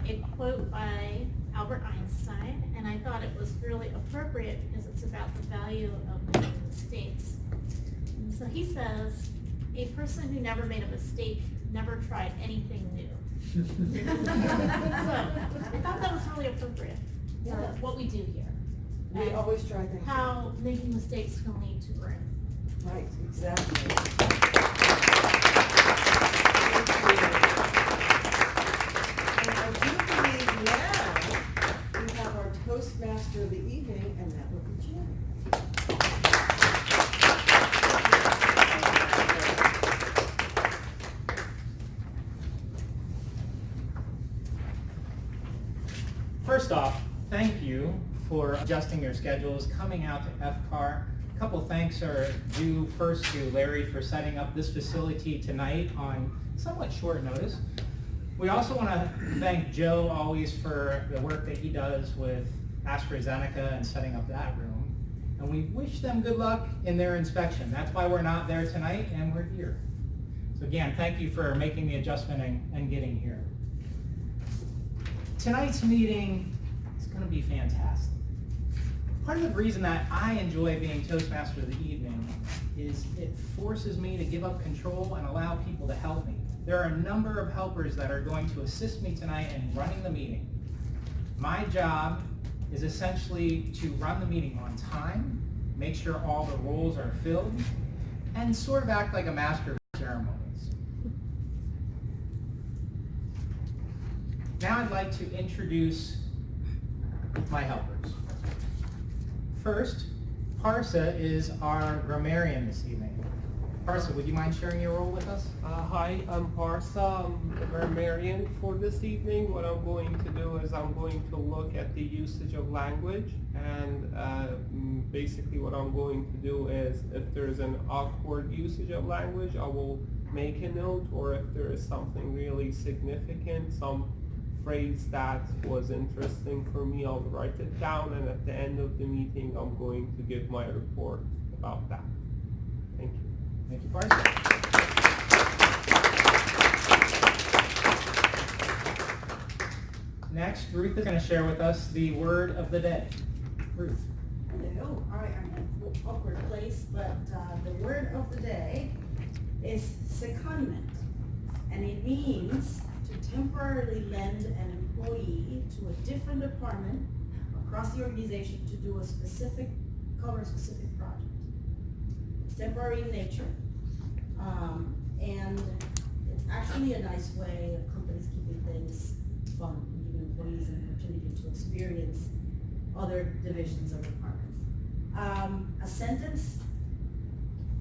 a quote by Albert Einstein, and I thought it was really appropriate because it's about the value of making mistakes. And so he says, a person who never made a mistake never tried anything new. So I thought that was really appropriate for what we do here. We always try things. How making mistakes can lead to growth. Right, exactly. And I do believe now we have our Toastmaster of the evening, and that would be Gerry. First off, thank you for adjusting your schedules, coming out to FCAR. A couple thanks are due first to Larry for setting up this facility tonight on somewhat short notice. We also want to thank Joe always for the work that he does with AstraZeneca and setting up that room. And we wish them good luck in their inspection. That's why we're not there tonight and we're here. So again, thank you for making the adjustment and getting here. Tonight's meeting is going to be fantastic. Part of the reason that I enjoy being Toastmaster of the evening is it forces me to give up control and allow people to help me. There are a number of helpers that are going to assist me tonight in running the meeting. My job is essentially to run the meeting on time, make sure all the roles are filled, and sort of act like a master of ceremonies. Now I'd like to introduce my helpers. First, Parsa is our grammarian this evening. Parsa, would you mind sharing your role with us? Hi, I'm Parsa. I'm the grammarian for this evening. What I'm going to do is I'm going to look at the usage of language, and basically what I'm going to do is if there's an awkward usage of language, I will make a note, or if there is something really significant, some phrase that was interesting for me, I'll write it down, and at the end of the meeting I'm going to give my report about that. Thank you. Thank you, Parsa. Next, Ruth is going to share with us the word of the day. Ruth. Hello. All right, I'm in a little awkward place, but the word of the day is secondment, and it means to temporarily lend an employee to a different department across the organization to do cover a specific project. It's temporary in nature, and it's actually a nice way of companies keeping things fun and giving employees an opportunity to experience other divisions or departments. A sentence: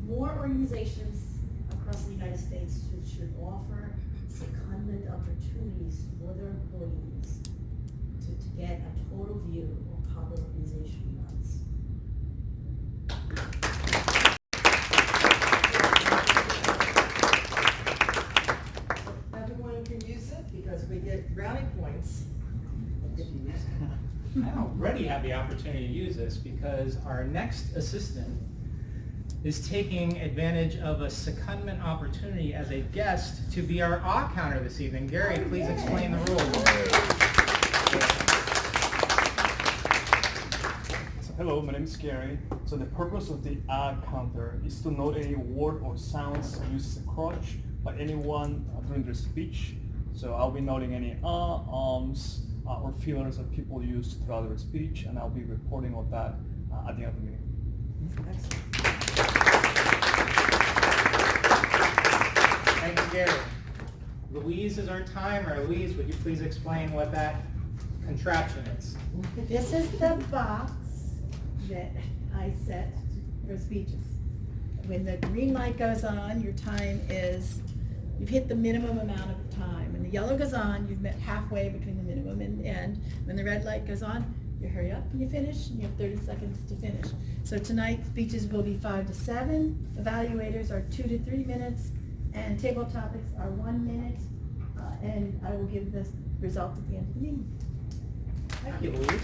more organizations across the United States should offer secondment opportunities for their employees to get a total view of how the organization runs. Everyone can use it because we get brownie points if you use it. I already have the opportunity to use this because our next assistant is taking advantage of a secondment opportunity as a guest to be our awe counter this evening. Gerry, please explain the rules. So, hello, my name is Gerry. So the purpose of the counter is to note any word or sounds used as a crutch by anyone during their speech. So I'll be noting any ums, or fillers that people use throughout their speech, and I'll be reporting on that at the end of the meeting. Excellent. Thank you, Gerry. Louise is our timer. Louise, would you please explain what that contraption is? This is the box that I set for speeches. When the green light goes on, your time is, you've hit the minimum amount of time. When the yellow goes on, you've met halfway between the minimum and the end. When the red light goes on, you hurry up and you finish, and you have 30 seconds to finish. So tonight, speeches will be 5 to 7, evaluators are 2 to 3 minutes, and table topics are 1 minute, and I will give the result at the end of the meeting. Thank you, Louise.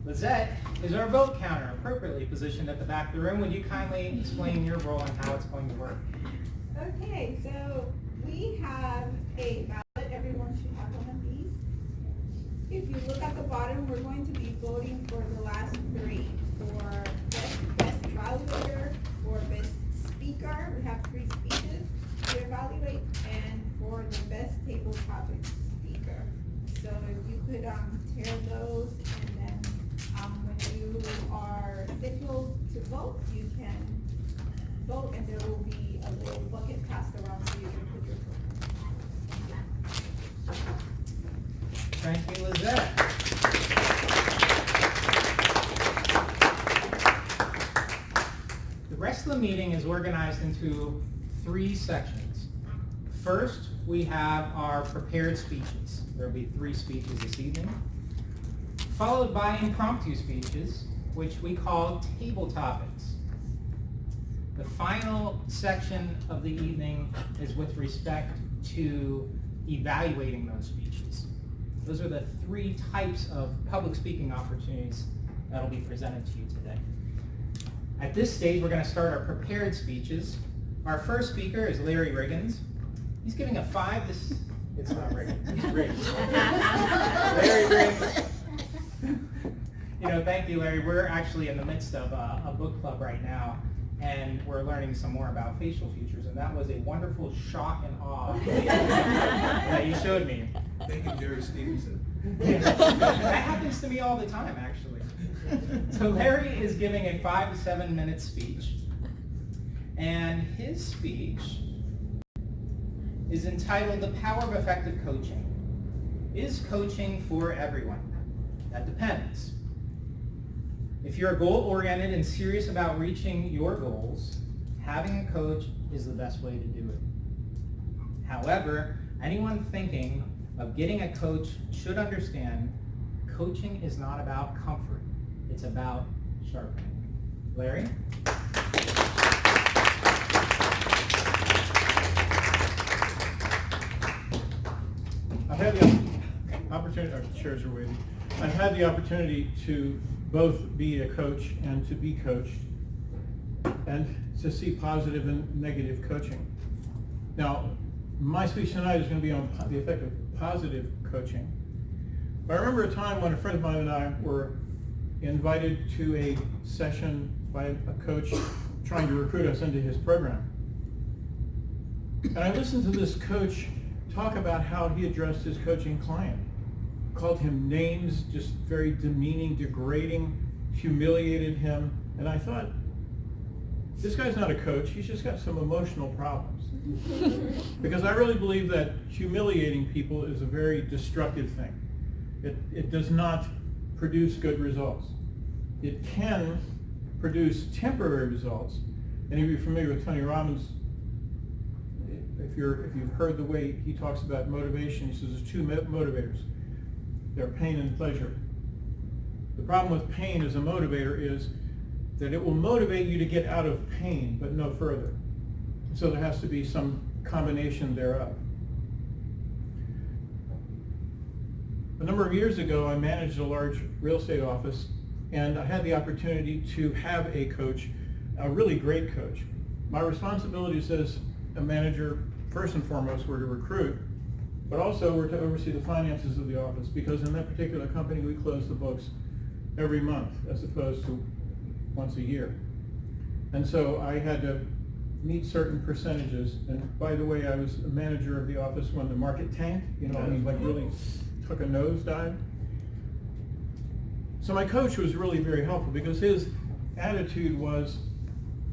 Lizette is our vote counter. appropriately positioned at the back of the room. Would you kindly explain your role and how it's going to work? Okay, so we have a ballot. Everyone should have one of these. If you look at the bottom, we're going to be voting for the last three. For best evaluator, for best speaker, we have 3 speeches to evaluate, and for the best table topic speaker. So if you could tear those, and then when you are signaled to vote, you can vote, and there will be a little bucket passed around so you can put your vote. Thank you, Lizette. The rest of the meeting is organized into 3 sections. First, we have our prepared speeches. There will be 3 speeches this evening, followed by impromptu speeches, which we call table topics. The final section of the evening is with respect to evaluating those speeches. Those are the 3 types of public speaking opportunities that will be presented to you today. At this stage, we're going to start our prepared speeches. Our first speaker is Larry Riggins. He's giving a 5. It's not Riggins, it's Riggs. Larry Riggs. Thank you, Larry. We're actually in the midst of a book club right now, and we're learning some more about facial features, and that was a wonderful shock and awe that you showed me. Thank you, Gerry Stevenson. That happens to me all the time, actually. So Larry is giving a 5 to 7 minute speech, and his speech is entitled The Power of Effective Coaching. Is coaching for everyone? That depends. If you're goal-oriented and serious about reaching your goals, having a coach is the best way to do it. However, anyone thinking of getting a coach should understand coaching is not about comfort. It's about sharpening. Larry? I've had the opportunity, our chairs are waiting. I've had the opportunity to both be a coach and to be coached, and to see positive and negative coaching. Now, my speech tonight is going to be on the effect of positive coaching. But I remember a time when a friend of mine and I were invited to a session by a coach trying to recruit us into his program. And I listened to this coach talk about how he addressed his coaching client. Called him names, just very demeaning, degrading, humiliated him. And I thought, this guy's not a coach, he's just got some emotional problems. Because I really believe that humiliating people is a very destructive thing. It does not produce good results. It can produce temporary results. Any of you familiar with Tony Robbins? If you've heard the way he talks about motivation, he says there's 2 motivators. They're pain and pleasure. The problem with pain as a motivator is that it will motivate you to get out of pain, but no further. So there has to be some combination thereof. A number of years ago, I managed a large real estate office, and I had the opportunity to have a coach, a really great coach. My responsibilities as a manager, first and foremost, were to recruit, but also were to oversee the finances of the office, because in that particular company, we closed the books every month, as opposed to once a year. And so I had to meet certain percentages. And by the way, I was a manager of the office when the market tanked, like really took a nosedive. So my coach was really very helpful, because his attitude was,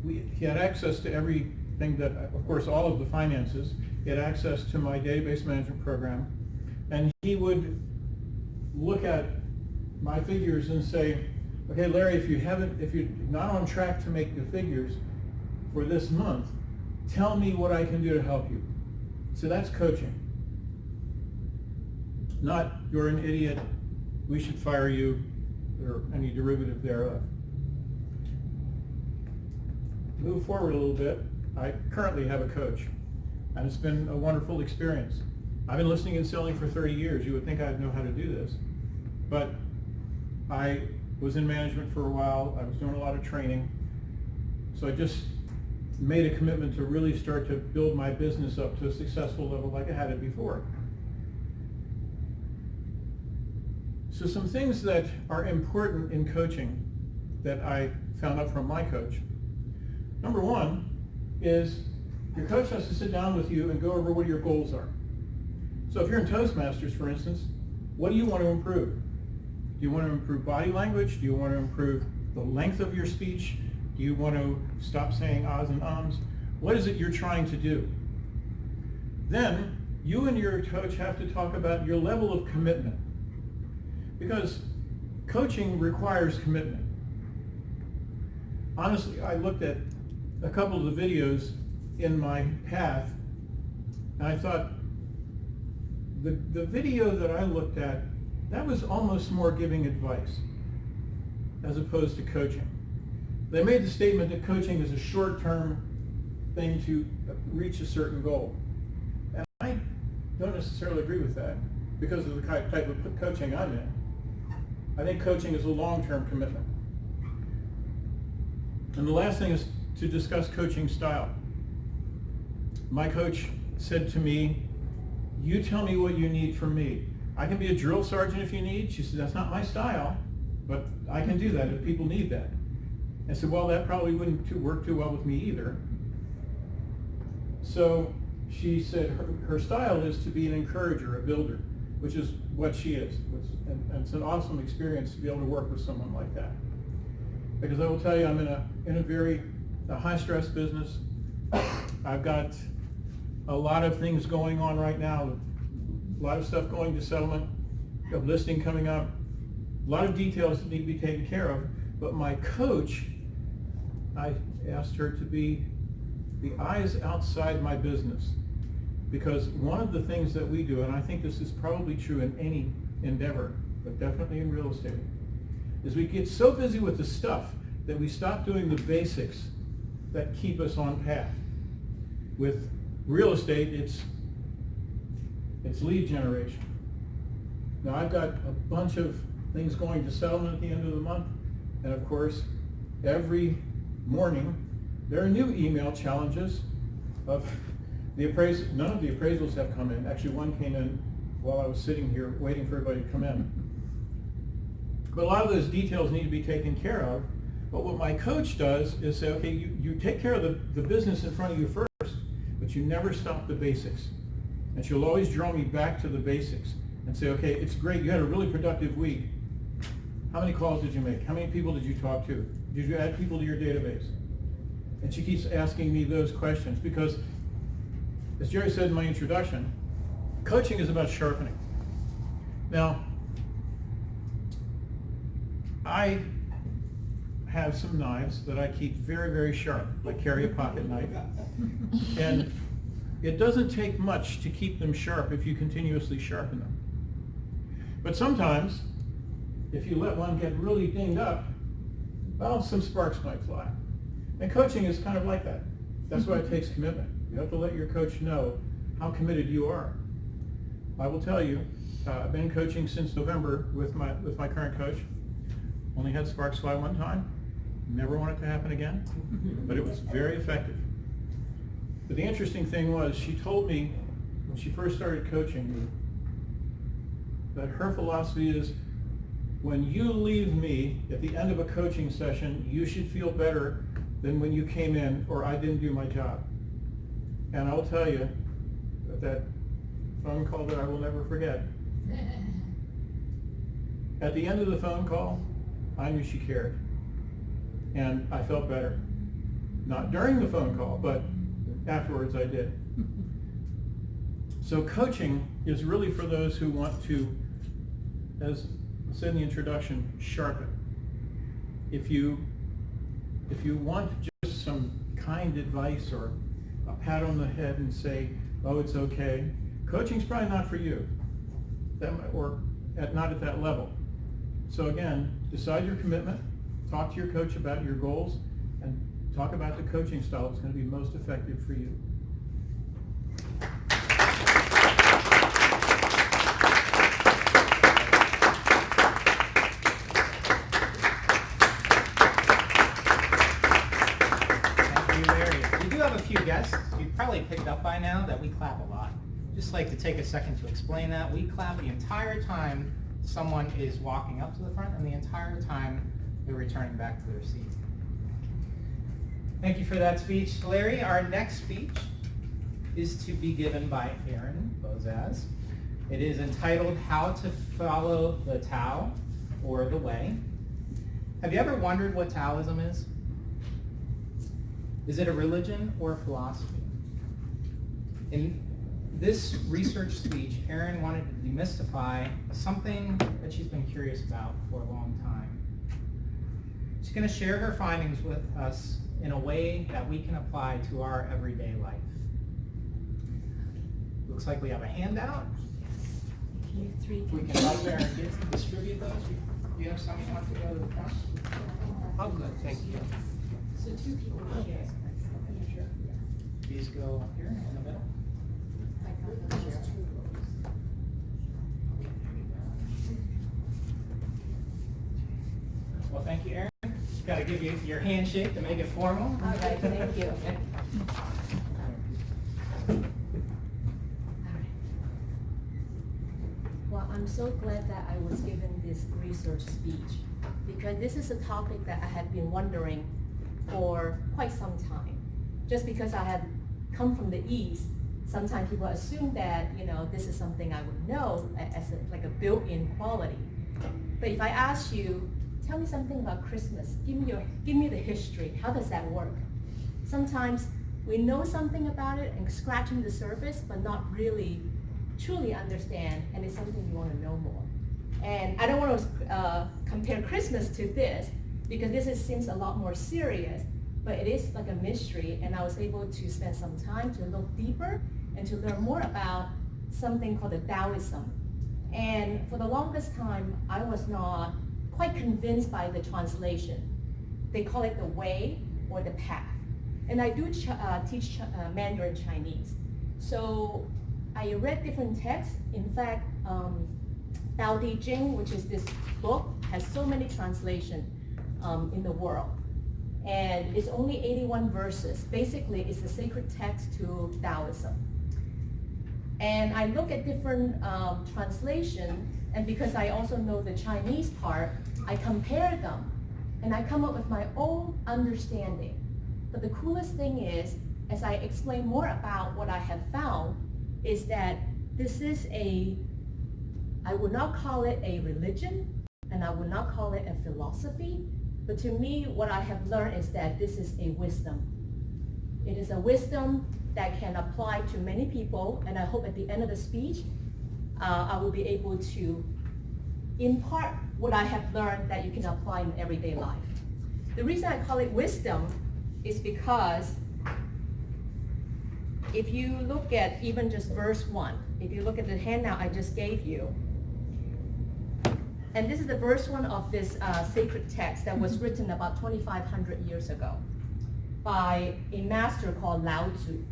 he had access to everything that, of course, all of the finances. He had access to my database management program, and he would look at my figures and say, okay, Larry, if you're not on track to make the figures for this month, tell me what I can do to help you. So that's coaching. Not, you're an idiot, we should fire you, or any derivative thereof. Move forward a little bit. I currently have a coach, and it's been a wonderful experience. I've been listening and selling for 30 years. You would think I'd know how to do this, but I was in management for a while. I was doing a lot of training. So I just made a commitment to really start to build my business up to a successful level like I had it before. So some things that are important in coaching that I found out from my coach. Number one is your coach has to sit down with you and go over what your goals are. So if you're in Toastmasters, for instance, what do you want to improve? Do you want to improve body language? Do you want to improve the length of your speech? Do you want to stop saying ahs and ums? What is it you're trying to do? Then you and your coach have to talk about your level of commitment, because coaching requires commitment. Honestly, I looked at a couple of the videos in my path, and I thought the video that I looked at, that was almost more giving advice as opposed to coaching. They made the statement that coaching is a short-term thing to reach a certain goal. And I don't necessarily agree with that because of the type of coaching I'm in. I think coaching is a long-term commitment. And the last thing is to discuss coaching style. My coach said to me, you tell me what you need from me. I can be a drill sergeant if you need. She said, that's not my style, but I can do that if people need that. I said, well, that probably wouldn't work too well with me either. So she said her style is to be an encourager, a builder, which is what she is. And it's an awesome experience to be able to work with someone like that. Because I will tell you, I'm in a very high-stress business. I've got a lot of things going on right now, a lot of stuff going to settlement, a listing coming up, a lot of details that need to be taken care of. But my coach, I asked her to be the eyes outside my business. Because one of the things that we do, and I think this is probably true in any endeavor, but definitely in real estate, is we get so busy with the stuff that we stop doing the basics that keep us on path. With real estate, it's lead generation. Now I've got a bunch of things going to settlement at the end of the month, and of course, every morning, there are new email challenges of the appraisal. None of the appraisals have come in. Actually, one came in while I was sitting here waiting for everybody to come in. But a lot of those details need to be taken care of. But what my coach does is say, okay, you take care of the business in front of you first, but you never stop the basics. And she'll always draw me back to the basics and say, okay, it's great, you had a really productive week. How many calls did you make? How many people did you talk to? Did you add people to your database? And she keeps asking me those questions because, as Gerry said in my introduction, coaching is about sharpening. Now, I have some knives that I keep very, very sharp. I carry a pocket knife. And it doesn't take much to keep them sharp if you continuously sharpen them. But sometimes, if you let one get really dinged up, well, some sparks might fly. And coaching is kind of like that. That's why it takes commitment. You have to let your coach know how committed you are. I will tell you, I've been coaching since November with my current coach. Only had sparks fly one time. Never want it to happen again, but it was very effective. But the interesting thing was, she told me when she first started coaching me that her philosophy is, when you leave me at the end of a coaching session, you should feel better than when you came in, or I didn't do my job. And I'll tell you that phone call that I will never forget. At the end of the phone call, I knew she cared. And I felt better. Not during the phone call, but afterwards I did. So coaching is really for those who want to, as I said in the introduction, sharpen. If you want just some kind advice or a pat on the head and say, oh, it's okay, coaching's probably not for you, not at that level. So again, decide your commitment, talk to your coach about your goals, and talk about the coaching style that's going to be most effective for you. have a few guests, you've probably picked up by now that we clap a lot. Just like to take a second to explain that. We clap the entire time someone is walking up to the front and the entire time they're returning back to their seat. Thank you for that speech, Larry. Our next speech is to be given by Eran, Bosaz. It is entitled How to Follow the Tao, or the Way. Have you ever wondered what Taoism is? Is it a religion or a philosophy? In this research speech, Eran wanted to demystify something that she's been curious about for a long time. She's going to share her findings with us in a way that we can apply to our everyday life. Looks like we have a handout. If we can help Eran distribute those. Do you have some you want to go to the front? I'm good, thank you. So two people share. These go up here in the middle. Well, thank you, Eran. Got to give you your handshake to make it formal. All right, thank you. Well, I'm so glad that I was given this research speech, because this is a topic that I have been wondering for quite some time. Just because I have come from the East, sometimes people assume that, this is something I would know as like a built-in quality. But if I ask you, tell me something about Christmas, give me the history, how does that work? Sometimes we know something about it and scratching the surface, but not really truly understand, and it's something you want to know more. And I don't want to compare Christmas to this, because seems a lot more serious, but it is like a mystery, and I was able to spend some time to look deeper and to learn more about something called the Taoism. And for the longest time, I was not quite convinced by the translation. They call it the way or the path. And I do teach Mandarin Chinese. So I read different texts. In fact, Tao Te Ching, which is this book, has so many translations in the world. And it's only 81 verses. Basically, it's the sacred text to Taoism. And I look at different translations, and because I also know the Chinese part, I compare them, and I come up with my own understanding. But the coolest thing is, as I explain more about what I have found, is that this is I would not call it a religion, and I would not call it a philosophy, but to me, what I have learned is that this is a wisdom. It is a wisdom that can apply to many people, and I hope at the end of the speech, I will be able to impart what I have learned that you can apply in everyday life. The reason I call it wisdom is because if you look at even just verse 1, if you look at the handout I just gave you, and this is the verse 1 of this sacred text that was written about 2,500 years ago by a master called Lao Tzu.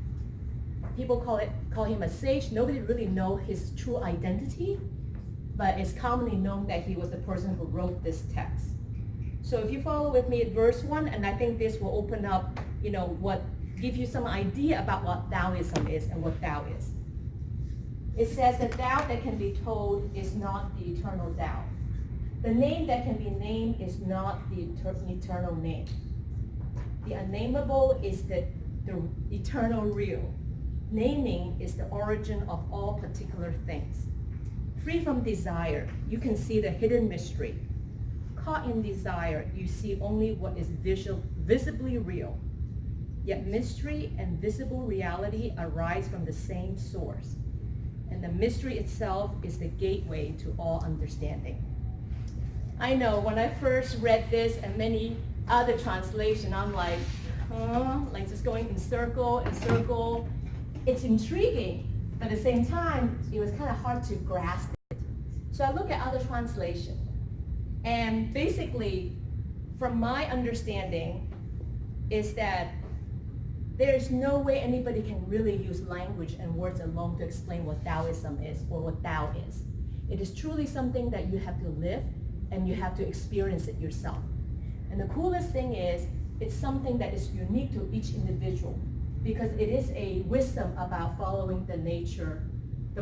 People call him a sage. Nobody really knows his true identity, but it's commonly known that he was the person who wrote this text. So if you follow with me at verse 1, and I think this will open up, give you some idea about what Taoism is and what Tao is. It says that Tao that can be told is not the eternal Tao. The name that can be named is not the eternal name. The unnameable is the eternal real. Naming is the origin of all particular things. Free from desire, you can see the hidden mystery. Caught in desire, you see only what is visibly real. Yet mystery and visible reality arise from the same source. And the mystery itself is the gateway to all understanding. I know when I first read this and many other translations, I'm like just going in circle. It's intriguing, but at the same time, it was kind of hard to grasp it. So I look at other translations, and basically, from my understanding, is that there's no way anybody can really use language and words alone to explain what Taoism is or what Tao is. It is truly something that you have to live and you have to experience it yourself. And the coolest thing is, it's something that is unique to each individual. because it is a wisdom about following the nature,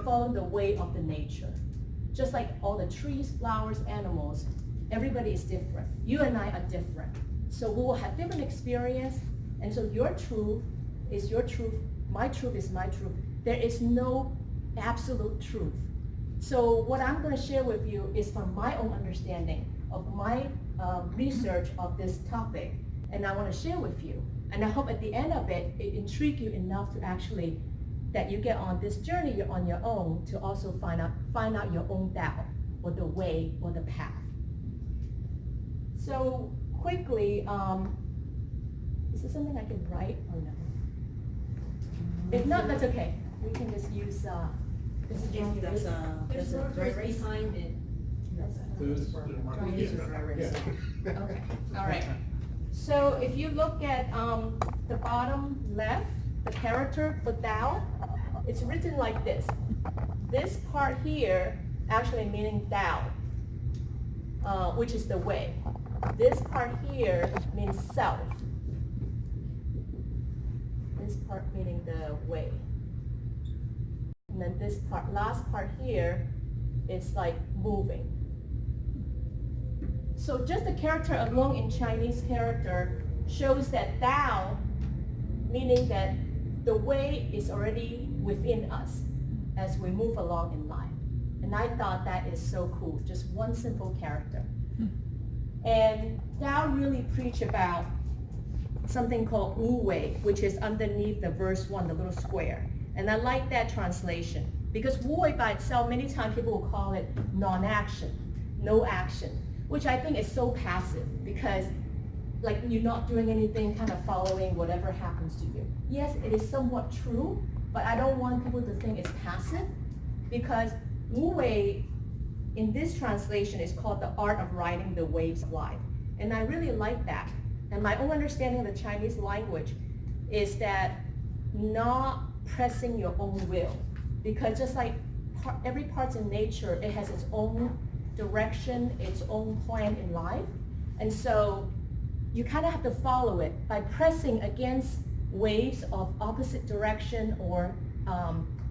following the way of the nature. Just like all the trees, flowers, animals, everybody is different. You and I are different. So we will have different experience, and so your truth is your truth, my truth is my truth. There is no absolute truth. So what I'm going to share with you is from my own understanding of my research of this topic, and I want to share with you. And I hope at the end of it, it intrigues you enough to actually, that you get on this journey on your own to also find out your own Tao, or the way, or the path. So quickly, is this something I can write or no? If not, that's okay. We can just use, this is just That's There's a workers dry erase. behind it. Okay, all right. So if you look at the bottom left, the character for Tao, it's written like this. This part here actually meaning Tao, which is the way. This part here means self. This part meaning the way. And then this part, last part here, is like moving. So just the character alone in Chinese character shows that Tao, meaning that the way is already within us as we move along in life. And I thought that is so cool, just one simple character. And Tao really preach about something called Wu Wei, which is underneath the verse 1, the little square. And I like that translation because Wu Wei by itself, many times people will call it non-action, no action, which I think is so passive because like you're not doing anything, kind of following whatever happens to you. Yes, it is somewhat true, but I don't want people to think it's passive because Wu Wei in this translation is called the art of riding the waves of life. And I really like that. And my own understanding of the Chinese language is that not pressing your own will, because just like every part in nature, it has its own direction, its own plan in life. And so you kind of have to follow it by pressing against waves of opposite direction or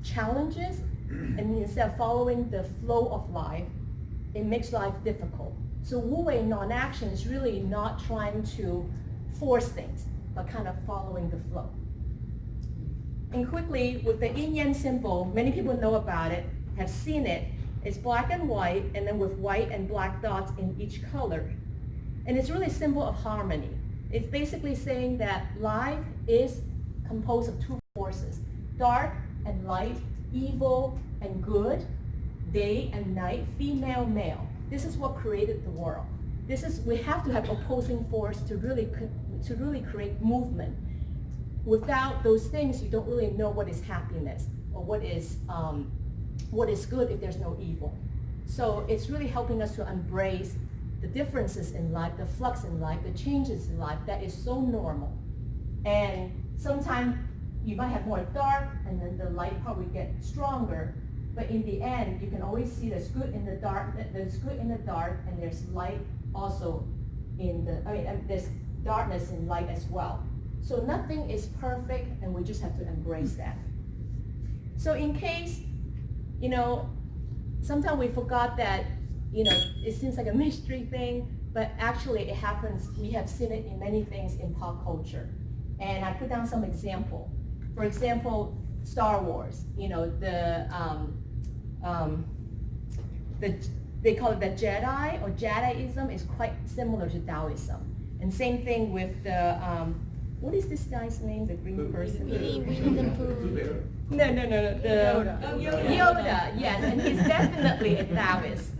challenges, and instead of following the flow of life, it makes life difficult. So Wu Wei non-action is really not trying to force things, but kind of following the flow. And quickly, with the yin-yang symbol, many people know about it, have seen it. It's black and white, and then with white and black dots in each color. And it's really a symbol of harmony. It's basically saying that life is composed of two forces, dark and light, evil and good, day and night, female, male. This is what created the world. We have to have opposing force to really create movement. Without those things, you don't really know what is happiness or what is good if there's no evil. So it's really helping us to embrace the differences in life, the flux in life, the changes in life that is so normal. And sometimes you might have more dark and then the light probably get stronger, but in the end, you can always see there's good in the dark, and there's light also there's darkness in light as well. So nothing is perfect, and we just have to embrace that. So in case, sometimes we forgot that, it seems like a mystery thing, but actually it happens. We have seen it in many things in pop culture. And I put down some example. For example, Star Wars, they call it the Jedi, or Jediism is quite similar to Taoism. And same thing with the, what is this guy's name, the green person? No, Yoda, yes, and he's definitely a Taoist.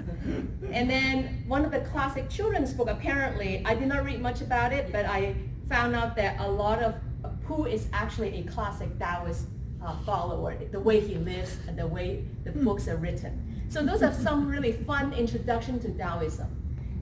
And then one of the classic children's book, apparently, I did not read much about it, but I found out that a lot of Pooh is actually a classic Taoist follower, the way he lives and the way the books are written. So those are some really fun introduction to Taoism.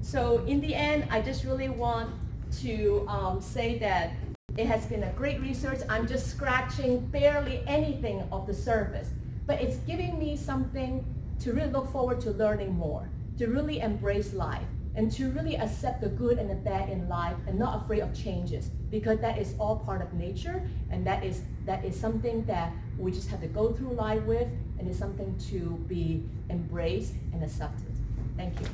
So in the end, I just really want to say that it has been a great research. I'm just scratching barely anything of the surface, but it's giving me something to really look forward to learning more, to really embrace life, and to really accept the good and the bad in life and not afraid of changes. because that is all part of nature, and that is something that we just have to go through life with, and it's something to be embraced and accepted. Thank you.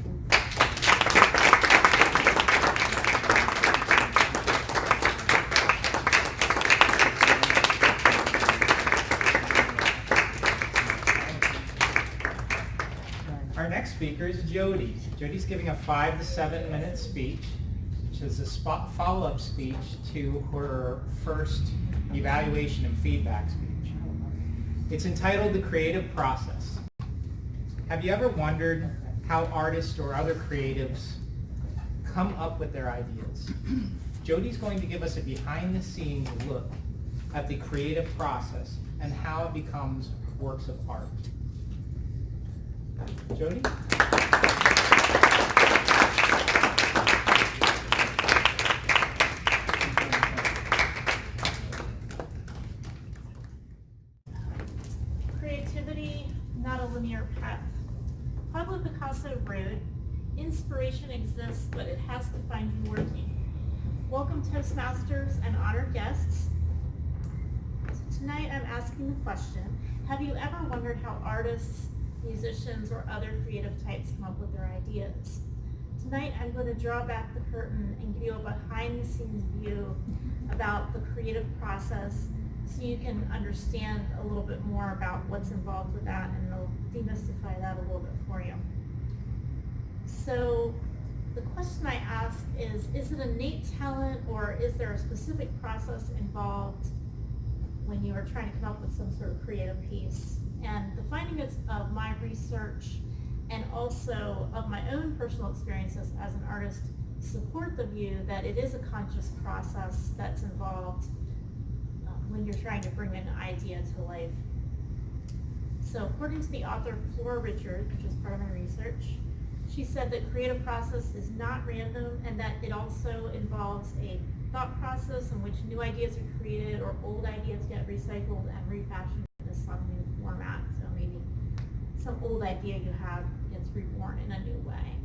Our next speaker is Jodie. Jodie's giving a 5 to 7 minute speech, which is a follow-up speech to her first evaluation and feedback speech. It's entitled The Creative Process. Have you ever wondered how artists or other creatives come up with their ideas? Jodie's going to give us a behind-the-scenes look at the creative process and how it becomes works of art. Jodie? Creativity, not a linear path. Pablo Picasso wrote, "Inspiration exists, but it has to find you working." Welcome Toastmasters and honored guests. Tonight I'm asking the question, have you ever wondered how artists, musicians, or other creative types come up with their ideas? Tonight I'm going to draw back the curtain and give you a behind-the-scenes view about the creative process so you can understand a little bit more about what's involved with that, and I'll demystify that a little bit for you. So the question I ask is it innate talent, or is there a specific process involved when you are trying to come up with some sort of creative piece? And the findings of my research and also of my own personal experiences as an artist support the view that it is a conscious process that's involved when you're trying to bring an idea to life. So according to the author Flora Richard, which is part of my research, she said that creative process is not random, and that it also involves a thought process in which new ideas are created or old ideas get recycled and refashioned into some new format. So maybe some old idea you have gets reborn in a new way.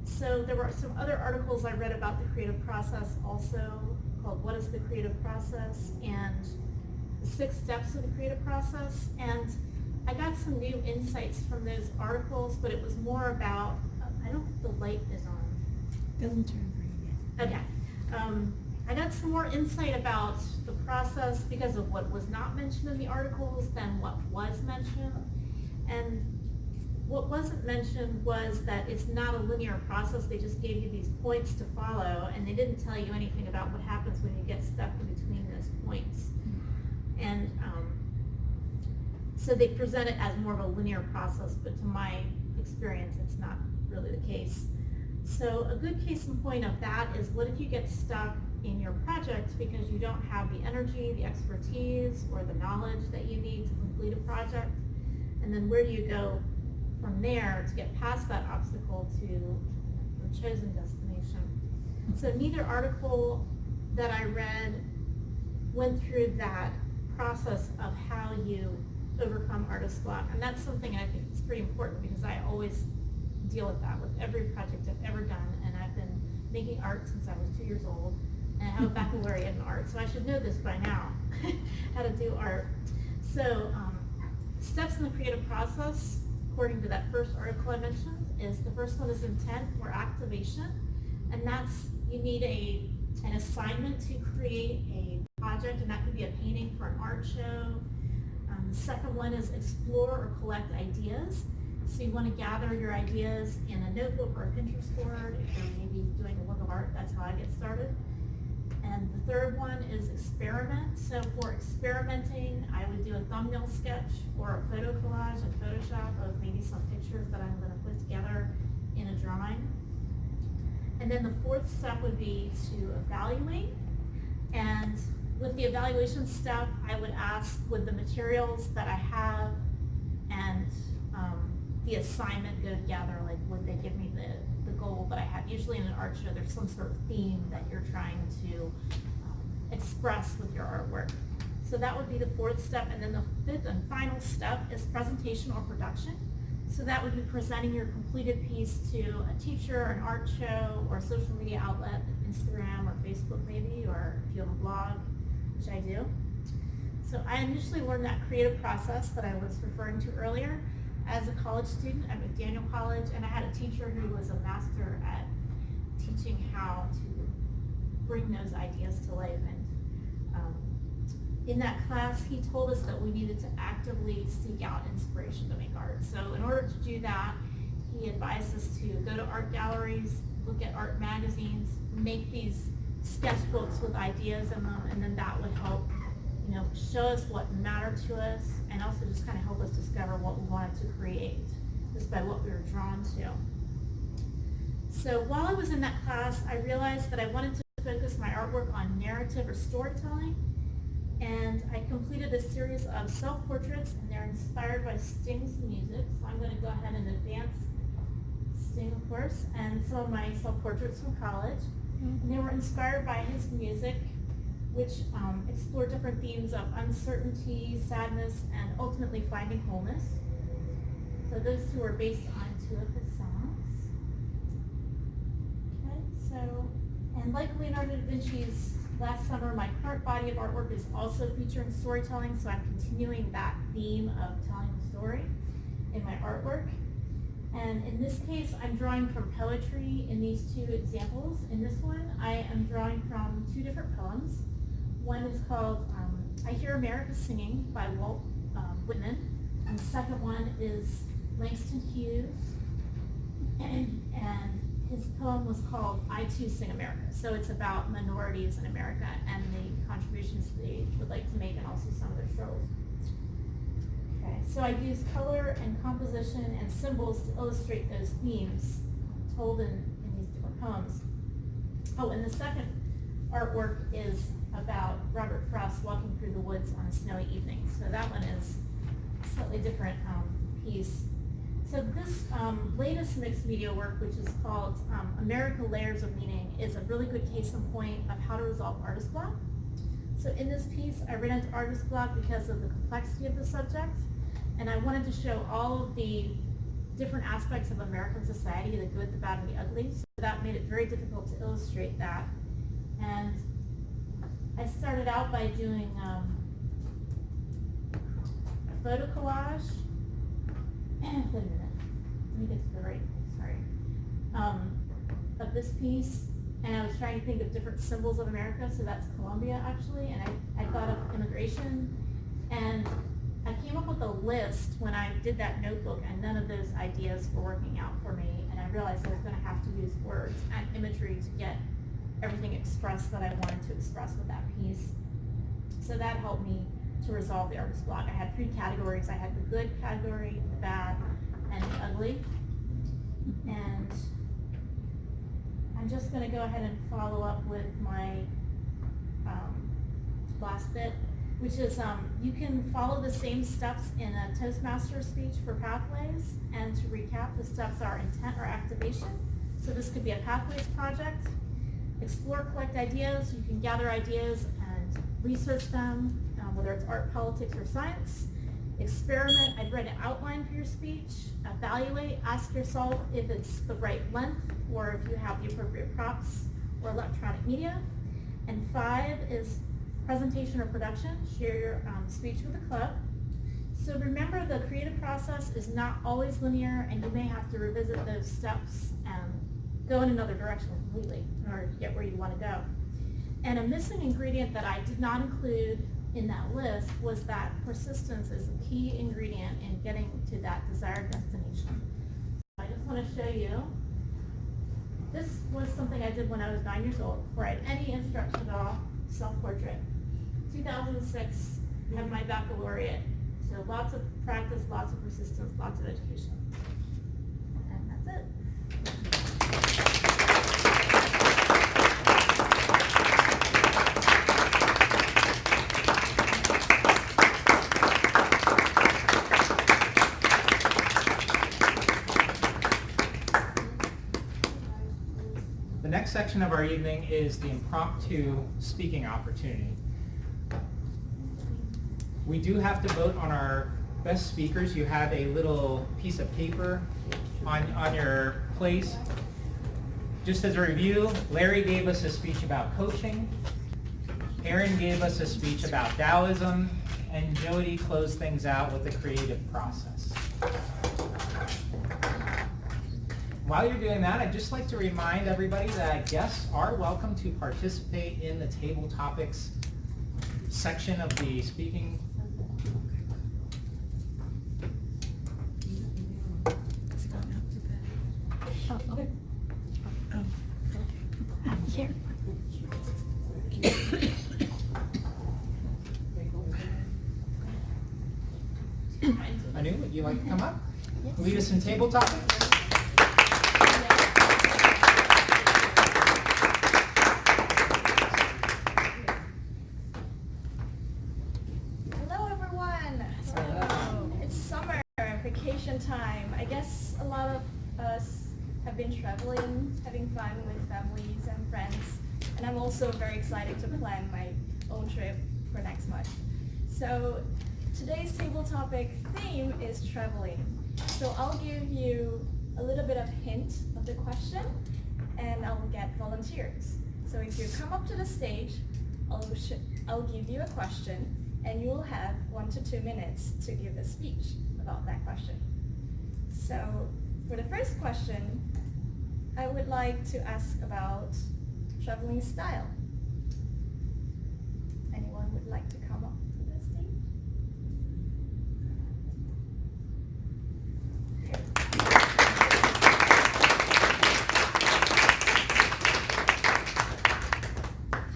So there were some other articles I read about the creative process also, called What is the Creative Process, and the 6 Steps of the Creative Process. And I got some new insights from those articles, but it was more about, I don't think the light is on. Doesn't turn green yet. Okay. I got some more insight about the process because of what was not mentioned in the articles than what was mentioned. And what wasn't mentioned was that it's not a linear process. They just gave you these points to follow, and they didn't tell you anything about what happens when you get stuck in between those points. And so they present it as more of a linear process, but to my experience, it's not really the case. So a good case in point of that is, what if you get stuck in your project because you don't have the energy, the expertise, or the knowledge that you need to complete a project? And then where do you go from there to get past that obstacle to your chosen destination? So neither article that I read went through that process of how you overcome artist block. And that's something I think is pretty important, because I always deal with that with every project I've ever done. And I've been making art since I was 2 years old, and I have a baccalaureate in art, so I should know this by now, how to do art. So steps in the creative process, according to that first article I mentioned, is the first one is intent or activation. And that's, you need an assignment to create a project, and that could be a painting for an art show. The second one is explore or collect ideas. So you want to gather your ideas in a notebook or a Pinterest board. If you're maybe doing a work of art, that's how I get started. And the third one is experiment. So for experimenting, I would do a thumbnail sketch or a photo collage in Photoshop of maybe some pictures that I'm going to put together in a drawing. And then the fourth step would be to evaluate. And with the evaluation step, I would ask, would the materials that I have and the assignment go together? Like, would they give me the goal that I have? Usually in an art show, there's some sort of theme that you're trying to express with your artwork. So that would be the fourth step. And then the fifth and final step is presentation or production. So that would be presenting your completed piece to a teacher, an art show, or a social media outlet Instagram or Facebook maybe, or if you have a blog, which I do. So I initially learned that creative process that I was referring to earlier as a college student at McDaniel College, and I had a teacher who was a master at teaching how to bring those ideas to life. And in that class, he told us that we needed to actively seek out inspiration to make art. So in order to do that, he advised us to go to art galleries, look at art magazines, make these sketchbooks with ideas in them, and then that would help, you know, show us what mattered to us, and also just kind of help us discover what we wanted to create, just by what we were drawn to. So while I was in that class, I realized that I wanted to focus my artwork on narrative or storytelling, and I completed a series of self-portraits, and they're inspired by Sting's music. So I'm going to go ahead and advance Sting, of course, and some of my self-portraits from college. And they were inspired by his music, which explore different themes of uncertainty, sadness, and ultimately finding wholeness. So those two are based on two of his songs. Okay, so, and like Leonardo da Vinci's Last Summer, my current body of artwork is also featuring storytelling, so I'm continuing that theme of telling a story in my artwork. And in this case, I'm drawing from poetry in these two examples. In this one, I am drawing from two different poems. One is called I Hear America Singing by Walt Whitman, and the second one is Langston Hughes, and his poem was called I Too Sing America. So it's about minorities in America and the contributions they would like to make, and also some of their struggles. Okay, so I use color and composition and symbols to illustrate those themes told in these different poems. Oh, and the second artwork is about Robert Frost walking through the woods on a snowy evening. So that one is a slightly different piece. So this latest mixed media work, which is called America Layers of Meaning, is a really good case in point of how to resolve artist block. So in this piece, I ran into artist block because of the complexity of the subject, and I wanted to show all of the different aspects of American society, the good, the bad, and the ugly. So that made it very difficult to illustrate that. And I started out by doing a photo collage. Wait a minute, let me get to the right, sorry, of this piece, and I was trying to think of different symbols of America. So that's Columbia, actually, and I thought of immigration, and I came up with a list when I did that notebook, and none of those ideas were working out for me, and I realized I was going to have to use words and imagery to get everything expressed that I wanted to express with that piece. So that helped me to resolve the artist block. I had three categories. I had the good category, the bad, and the ugly. And I'm just going to go ahead and follow up with my last bit, which is you can follow the same steps in a Toastmasters speech for pathways. And to recap, the steps are intent or activation. So this could be a pathways project. Explore, collect ideas. You can gather ideas and research them, whether it's art, politics, or science. Experiment. I'd write an outline for your speech. Evaluate. Ask yourself if it's the right length or if you have the appropriate props or electronic media. And 5 is presentation or production. Share your speech with the club. So remember, the creative process is not always linear, and you may have to revisit those steps and go in another direction completely in order to get where you want to go. And a missing ingredient that I did not include in that list was that persistence is a key ingredient in getting to that desired destination. So I just want to show you, this was something I did when I was 9 years old, before I had any instruction at all, self-portrait. 2006, I had my baccalaureate. So lots of practice, lots of persistence, lots of education. And that's it. The next section of our evening is the impromptu speaking opportunity. We do have to vote on our best speakers. You have a little piece of paper on your place. Just as a review, Larry gave us a speech about coaching, Eran gave us a speech about Taoism, and Jodie closed things out with the creative process. While you're doing that, I'd just like to remind everybody that guests are welcome to participate in the table topics section of the speaking. Here. Anu, would you like to come up? Lead us in table topics? Hello, everyone. It's summer, vacation time. I guess a lot of us have been traveling, having fun with families and friends, and I'm also very excited to plan my own trip for next month. So today's table topic theme is traveling. So I'll give you a little bit of hint of the question, and I'll get volunteers. So if you come up to the stage, I'll give you a question, and you'll have 1 to 2 minutes to give a speech about that question. So for the first question, I would like to ask about traveling style. Anyone would like to come up to the stage?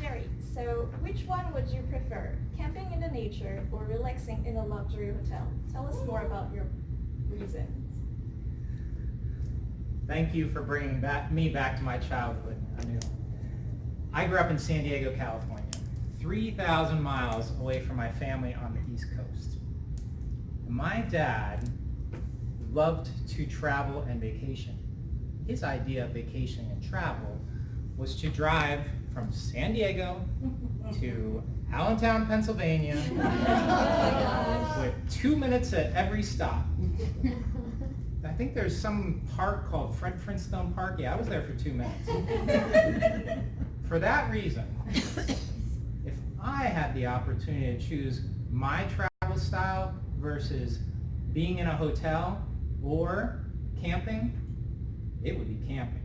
Gerry, so which one would you prefer? Camping in the nature or relaxing in a luxury hotel? Tell us more about your reasons. Thank you for bringing me back to my childhood, Anu. I grew up in San Diego, California, 3,000 miles away from my family on the East Coast. My dad loved to travel and vacation. His idea of vacation and travel was to drive from San Diego to Allentown, Pennsylvania, with 2 minutes at every stop. I think there's some park called Fred Flintstone Park. Yeah, I was there for 2 minutes. For that reason, if I had the opportunity to choose my travel style versus being in a hotel or camping, it would be camping.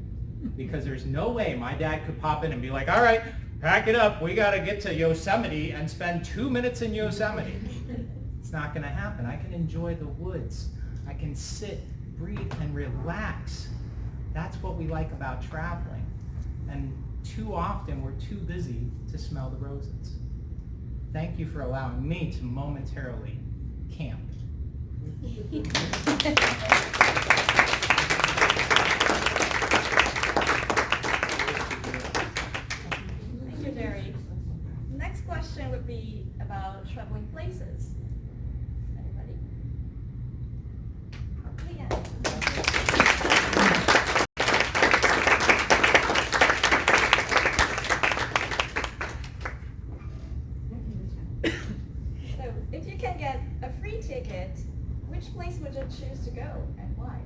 Because there's no way my dad could pop in and be like, all right, pack it up. We got to get to Yosemite and spend 2 minutes in Yosemite. It's not going to happen. I can enjoy the woods. I can sit, breathe, and relax. That's what we like about traveling. And too often we're too busy to smell the roses. Thank you for allowing me to momentarily camp. Thank you, Gerry. Next question would be about traveling places. Anybody? Leann. So, if you can get a free ticket, which place would you choose to go and why?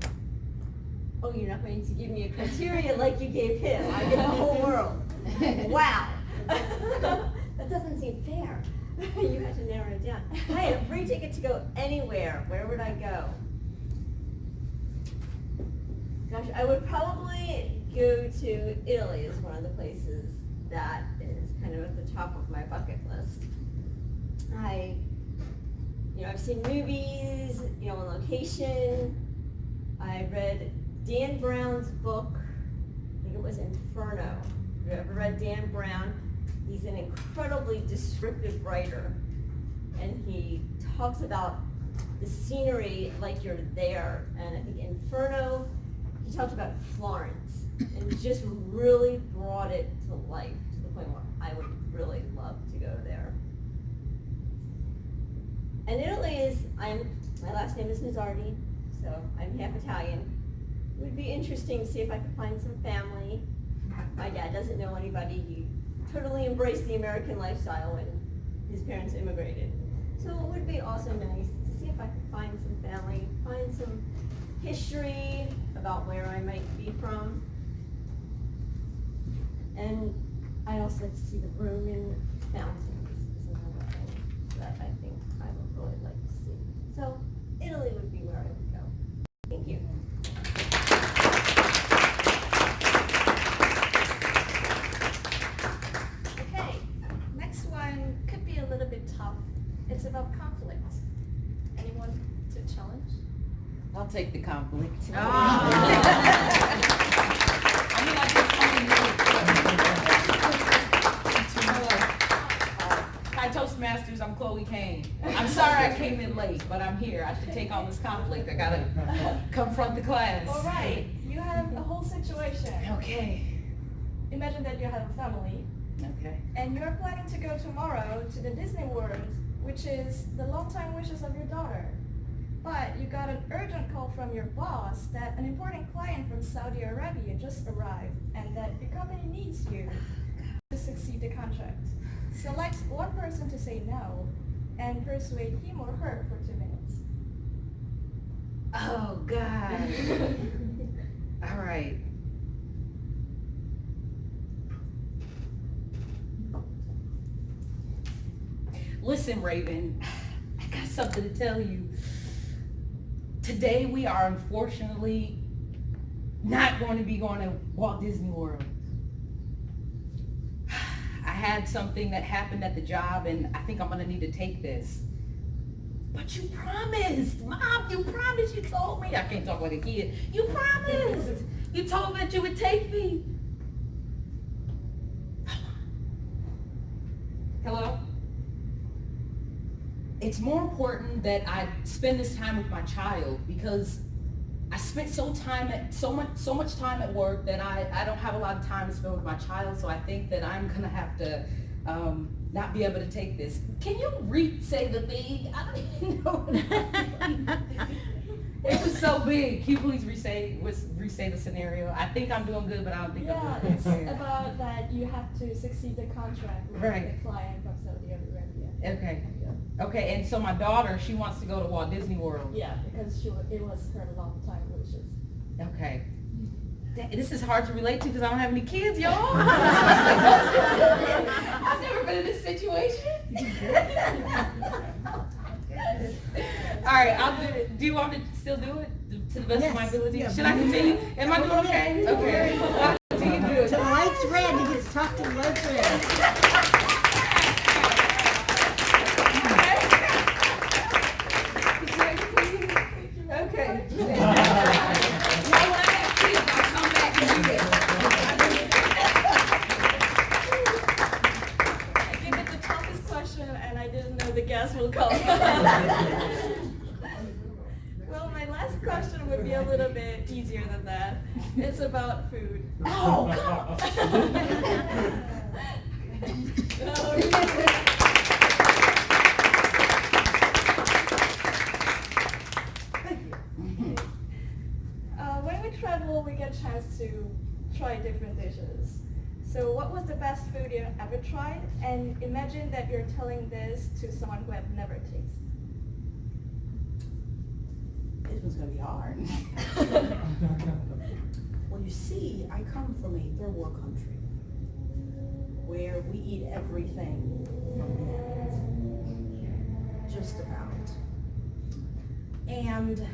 Oh, you're not going to give me a criteria like you gave him. I get the whole world. Wow. That doesn't seem fair. You had to narrow it down. I had a free ticket to go anywhere. Where would I go? Gosh, I would probably go to Italy as one of the places that is kind of at the top of my bucket list. I've seen movies, on location. I read Dan Brown's book, I think it was Inferno. Have you ever read Dan Brown? He's an incredibly descriptive writer, and he talks about the scenery like you're there. And I think Inferno, he talked about Florence, and just really brought it to life to the point where I would really love to go there. And Italy is, my last name is Nazzardi, so I'm half Italian. It would be interesting to see if I could find some family. My dad doesn't know anybody. He totally embraced the American lifestyle when his parents immigrated. So it would be also nice to see if I could find some family, find some history about where I might be from. And I also like to see the Roman fountains is another thing that I think I would really like to see. So Italy would be where I would go. Thank you. Okay, next one could be a little bit tough. It's about conflict. Anyone to challenge? I'll take the conflict. Hi Toastmasters, I'm Chloe Kane. I'm sorry I came in late, but I'm here. I should take on this conflict. I gotta confront the class. All right, you have a whole situation. Okay. Imagine that you have a family Okay. and you're planning to go tomorrow to the Disney World, which is the longtime wishes of your daughter. But you got an urgent call from your boss that an important client from Saudi Arabia just arrived and that your company needs you to succeed the contract. Select one person to say no and persuade him or her for 2 minutes. Oh God. All right. Listen, Raven, I got something to tell you. Today we are unfortunately not going to be going to Walt Disney World. I had something that happened at the job and I think I'm going to need to take this. But you promised, Mom, you promised, you told me. I can't talk like a kid. You promised. You told me that you would take me. Hello? It's more important that I spend this time with my child because I spent so much time at work that I don't have a lot of time to spend with my child. So I think that I'm gonna have to not be able to take this. Can you re-say the thing? I don't even know. It was so big. Can you please re-say the scenario? I think I'm doing good, but I don't think I'm doing It's good. about that you have to succeed the contract with Right. the client from Saudi Arabia. Okay. Okay, and so my daughter, she wants to go to Walt Disney World. Yeah, because it was her long time wishes. Okay. This is hard to relate to because I don't have any kids, y'all. I've never been in this situation. All right, I'll do it. Do you want me to still do it to the best of my ability? Yeah. Should I continue? Am I doing okay? Okay. I'll continue to do it. Till the light's red, you get to talk to the light's red. Okay. Now when I have kids, I'll come back and do this. I give it the toughest question and I didn't know the gas will come. Well, my last question would be a little bit easier than that. It's about food. Oh, come When we travel, we get a chance to try different dishes. So what was the best food you ever tried? And imagine that you're telling this to someone who have never tasted. This one's gonna be hard. Well, you see, I come from a third world country where we eat everything from bananas. Just about. And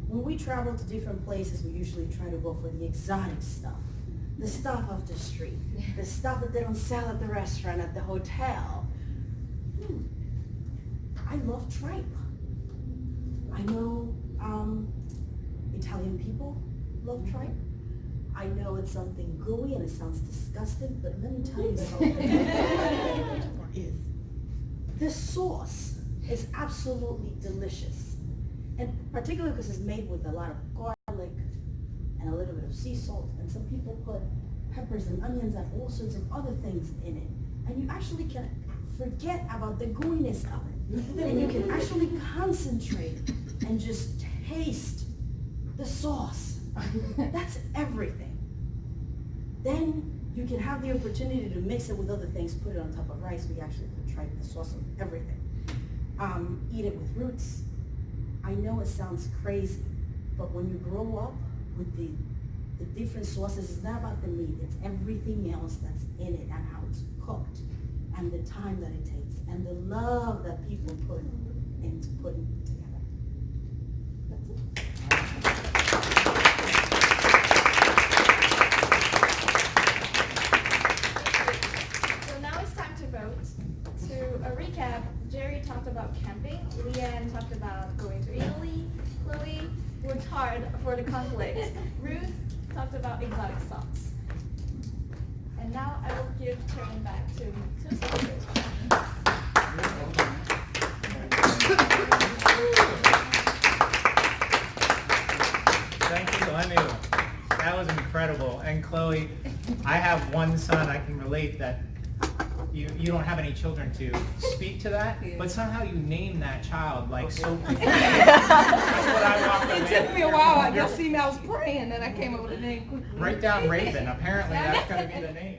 when we travel to different places, we usually try to go for the exotic stuff. The stuff off the street. The stuff that they don't sell at the restaurant, at the hotel. I love tripe. I know Italian people love tripe. I know it's something gooey and it sounds disgusting, but let me tell you something. This sauce is absolutely delicious. And particularly because it's made with a lot of garlic and a little bit of sea salt. And some people put peppers and onions and all sorts of other things in it. And you actually can forget about the gooiness of it. And you can actually concentrate and just taste the sauce. That's everything. Then you can have the opportunity to mix it with other things, put it on top of rice. We actually put tripe, the sauce on everything. Eat it with roots. I know it sounds crazy, but when you grow up with the the different sources. It's not about the meat, it's everything else that's in it and how it's cooked and the time that it takes and the love that people put into putting it together. That's it. So now it's time to vote. To recap, Gerry talked about camping, Leann talked about going to Italy, Chloe worked hard for the conflict, Ruth talked about exotic socks. And now I will give turn back to Toastmasters. Thank you, Anu. That was incredible. And Chloe, I have one son, I can relate that you don't have any children to speak to that, but somehow you name that child like so quickly. That's what I walked away It took with. me a while. I just seen I was praying and I came up with a name quickly. Write down Raven. Apparently that's going to be the name.